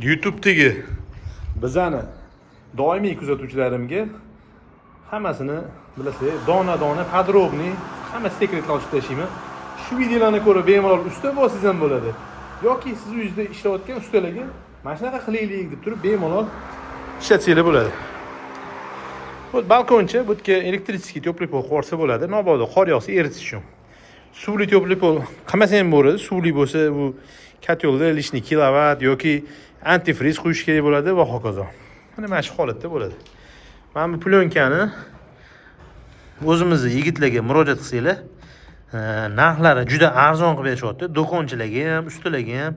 YouTube'dagi bizani doimiy kuzatuvchilarimga hammasini bilasizlar, dona podrobniy hamma sekretlar ochib tashlayman. Shu videolarni ko'rib bemalol usta bo'lsangiz ham bo'ladi. Yoki siz uyingizda ishlayotgan ustalarga mana shunaqa qilaylik deb turib bemalol ishlatsangiz bo'ladi. Bu balkoncha, bu yerga elektrический теплый pol qo'ysa bo'ladi. Mabodo qor yog'sa eritish uchun. Suvli теплый pol qilmasa ham bo'ladi. Suvli bo'lsa bu kotelda lishni kilovat yoki antifriz qo'yish kerak bo'ladi va hokazo. Mana shu holatda bo'ladi. Mana bu plyonkani o'zimizni yigitlarga murojaat qilsanglar, narxlari juda arzon qilib berishyapti. Do'konchilarga ham, ustalarga ham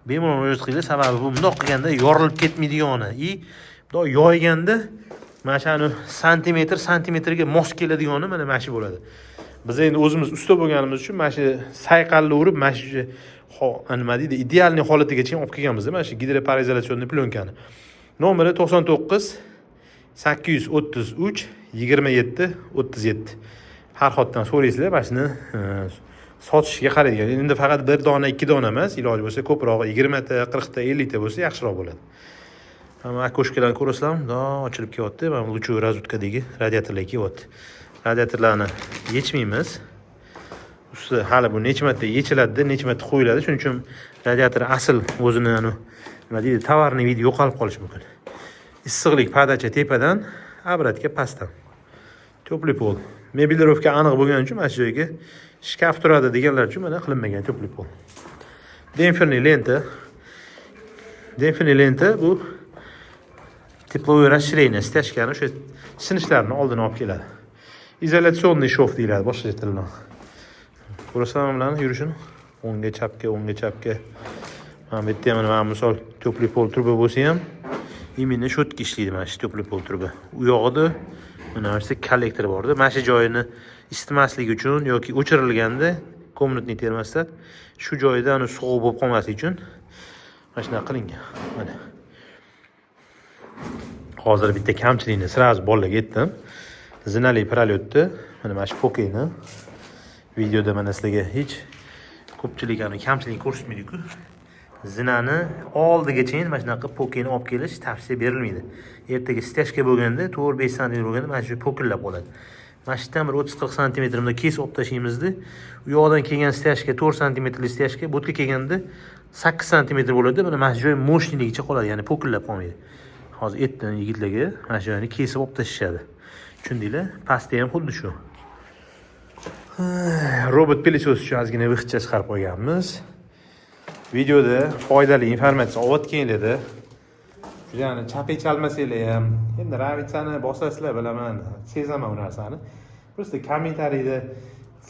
bemalol murojaat qilinglar, sababi bu bundoq qilganda yorilib ketmaydigani, bundoq yoyganda mana shuni santimetrga mos keladigani mana shu bo'ladi. Biz endi o'zimiz usta bo'lganimiz uchun mana shu sayqalni urib, mana shu nima deydi, idealniy holatigacha olib kelganmiz, mana shu gidroparizolyatsionni plyonkani. Nomeri 99 833 27 37. Har xotdan so'raysizlar, mana shuni sotishga qaraydigan. Endi faqat bir dona, ikki dona emas, iloji bo'lsa ko'proq 20 ta, 40 ta, 50 ta bo'lsa yaxshiroq bo'ladi. Mana akoshkalarni ko'rasizlar, ochilib kelyapti. Mana luchu razutkadagi radiatorlar kelyapti. Radiatorlarni yechmaymiz. Usti hali bu necha marta yechiladi, necha marta qo'yiladi. Shuning uchun radiator asl o'zini nima deydi, tovarniy video yo'qolib qolishi mumkin. Issiqlik padacha tepadan, obratga pastdan. Теплый pol. Meblirovka aniq bo'lgani uchun mana shu joyga shkaf turadi deganlar uchun mana qilinmagan теплый pol. Демпферный lenta bu тепловое расширение stashkani o'sha sinishlarni oldini olib keladi. Izolyatsionni shof deyiladi boshqa tilda. Ko'rasizlarmi bularni yurishini? O'ngga chapga. Mana bu yerda mana misol теплый pol truba bo'lsa ham именно shotga ishlaydi mana shu теплый pol truba. U yog'ida mana shu kollektor bor-da. Mana shu joyini isitmaslik uchun yoki o'chirilganda kommunitniy termostat shu joyda sovuq bo'lib qolmasligi uchun mana shunaqa qilingan. Mana. Hozir bitta kamchilikni sразу bolaga aytdim. Zinali prolyotda mana shu pokeyni videoda mana sizlarga hech ko'pchilik kamchilik ko'rsatmaydi-ku. Zinani oldigacha mana shunaqa pokeyni olib kelish tavsiya berilmaydi. Ertaga stashka bo'lganda 4-5 sm bo'lganda mana shu pokillab qoladi. Mana shu tam 30-40 sm kesib olib tashlaymizda, u yoqdan kelgan stashka 4 sm stashka, bu yerga kelganda 8 sm bo'ladi. Mana shu joy mo'shligicha qoladi, ya'ni pokillab qolmaydi. Hozir aytdim yigitlarga, mana shu joyni kesib olib tashlashadi. Tushundinglar? Pastda ham xuddi shu. Robot pilisos uchun ozgina vixcha chiqarib qo'yganmiz. Videoda foydali informatsiya olayotganlarda, ya'ni chapay chalmasanglar ham, endi ravitsani bosasizlar, bilaman, sezaman u narsani. Просто kommentariyda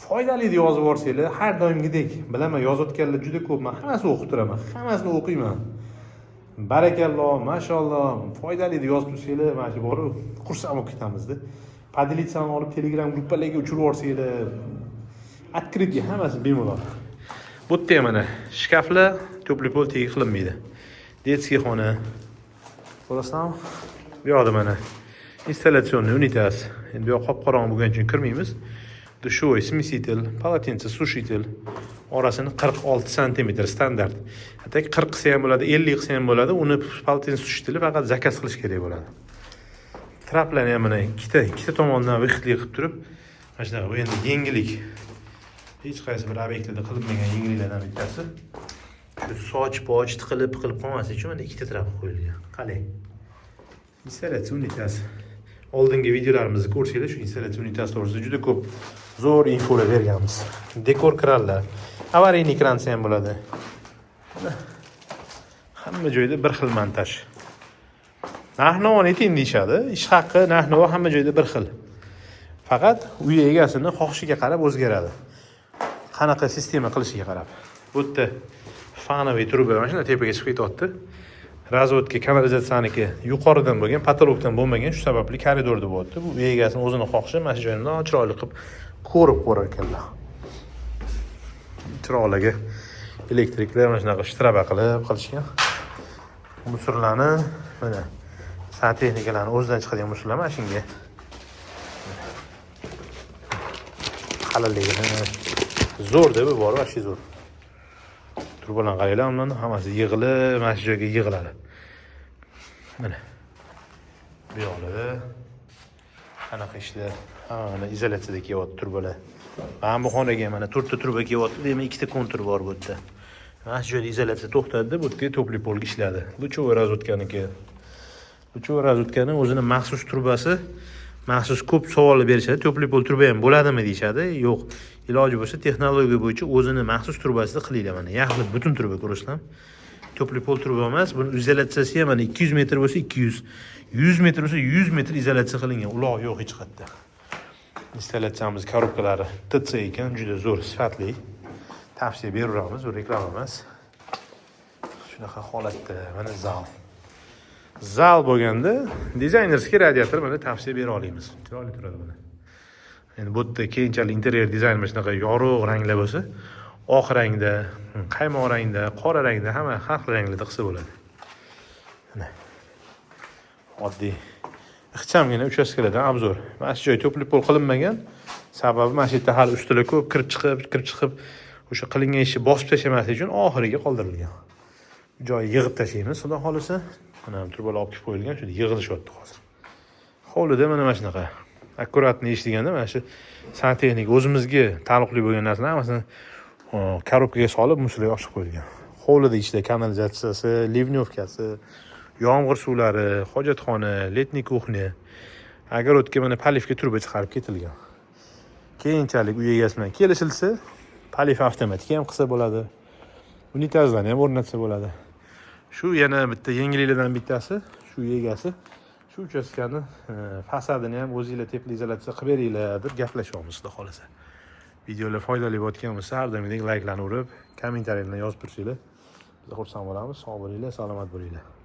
foydali deb yozib yuborsanglar, har doimgidek, bilaman, yozayotganlar juda ko'p, men hammasini o'qib turaman, hammasini o'qiyman. Barakalloh, mashalloh, foydali deb yozib tursanglar, mana shu borib xursand bo'lib ketamizda. Podelitsani olib Telegram gruppalarga uchirib yuborsanglar, открытие hammasi bemalol. Bu yerda mana shkaflar теплый pol tegib qilinmaydi. Детский xona. Ko'rasizmi? Bu yoqda mana installatsionni unitas. Endi bu yoq qop-qorong'i bo'lgani uchun kirmaymiz. Dushovoy смеситель, полотенце сушитель. Orasini 46 cm standart. Hatto 40 qilsa ham bo'ladi, 50 qilsa ham bo'ladi. Uni polotенце сушитель faqat zakaz qilish kerak bo'ladi. Traplarni ham mana ikkita tomondan vixtli qilib turib, mana shunaqa bu endi yengillik. Hech qaysi bir obyektlarda qilinmagan yengilliklardan bittasi. Shu soch tiqilib qolmasligi uchun mana ikkita trap qo'yilgan. Qalay. Installatsiya unitasi. Oldingi videolarimizni ko'rsanglar, shu installatsiya unitasi to'g'risida juda ko'p zo'r infolar berganmiz. Dekor kranlar, avariyniy kransi ham bo'ladi. Hamma joyda bir xil montaj. Narx-navoni teng deyishadi. Ish haqi, narx-navo hamma joyda bir xil. Faqat uy egasini xohishiga qarab o'zgaradi. Qanaqa sistema qilishiga qarab. Bu yerda fanoviy truba mana shunday tepaga chiqib ketyapti. Razvodga kanalizatsiyaniki yuqoridan bo'lgan, patologdan bo'lmagan, shu sababli koridorda bo'lyapti. Bu uy egasini o'zini xohishi mana shu joyni chiroyli qilib ko'rib qo'yar ekanlar. Chiroyliga elektriklar mana shunaqa shtraba qilib qilishgan. Musorlarni mana santexnikalarni o'zidan chiqadigan musorlar mana shunga. Qalinligini zo'rda bu bor, vaqti zo'r. Turbalan qaranglar, ularning hammasi yig'ilib, mana shu joyga yig'iladi. Mana bu yoqda qanaqa ishlar. Mana izolyatsiyada kelyapti turbalar. Mana bu xonaga mana 4 ta turba kelyapti, demak 2 ta kontur bor bu yerda. Mana shu joyda izolyatsiya to'xtadi, bu yerga topli polga ishladi. Luchevой razvodkaniki. Luchevой razvodkani o'zini maxsus turbasi, maxsus ko'p savollar berishadi. Topli pol turba ham bo'ladimi deyshadi. Yo'q, iloji bo'lsa texnologiya bo'yicha o'zini maxsus turbasida qilinglar mana. Yaxlit butun turba ko'rishlam. Topli pol turba emas, buni izolyatsiyasi ham mana 200 metr bo'lsa 200, 100 metr bo'lsa 100 metr izolyatsiya qilingan. Uloq yo'q hech qayerda. Installyatsiyamiz korobkalari TC ekan, juda zo'r, sifatli. Tavsiya beramiz, bu reklama emas. Shunaqa holatda mana zal. Zal bo'lganda dizaynerskiy radiator mana tavsiya bera olamiz. Chiroyli turadi mana. Endi bu yerda keyinchalik interyer dizayn mana shunaqa yorug' ranglar bo'lsa, oq rangda, qaymoq rangda, qora rangda, hamma har xil ranglarda qilsa bo'ladi. Mana. Oddiy ixchamgina uchastkalardan obzor. Mana shu joy topli pol qilinmagan. Sababi mana shu yerda hali ustalar ko'p kirib chiqib o'sha qilingan ishni bosib tashlamaslik uchun oxiriga qoldirilgan. Joy yig'ib tashlaymiz, xudo xolisa. Mana turbalar olib kelib qo'yilgan, shunda yig'ilishyapti hozir. Hovlida mana shunaqa akkuratni ish deganda mana shu santexnika o'zimizga taalluqli bo'lgan narsalar hammasini korobkaga solib musulga ochib qo'yilgan. Hovlida ichida kanalizatsiyasi, livnyovkasi, yomg'ir suvlari, hojatxona, letniy kuxnya, огородga mana palifga turba chiqarib ketilgan. Keyinchalik uy egasi bilan kelishilsa, palif avtomatik ham qilsa bo'ladi. Unitazlarni ham o'rnatsa bo'ladi. Shu yana bitta yengilliklardan bittasi, shu egasi shu uchastkani fasadini ham o'zingizlar tepli izolyatsiya qilib beringlar deb gaplashyapmiz, xudo xolisa. Videolar foydali bo'layotgan bo'lsa, har doimgidek layklarni urib, kommentariyalarni yozib tursanglar, biz xursand bo'lamiz. Sog' bo'linglar, salomat bo'linglar.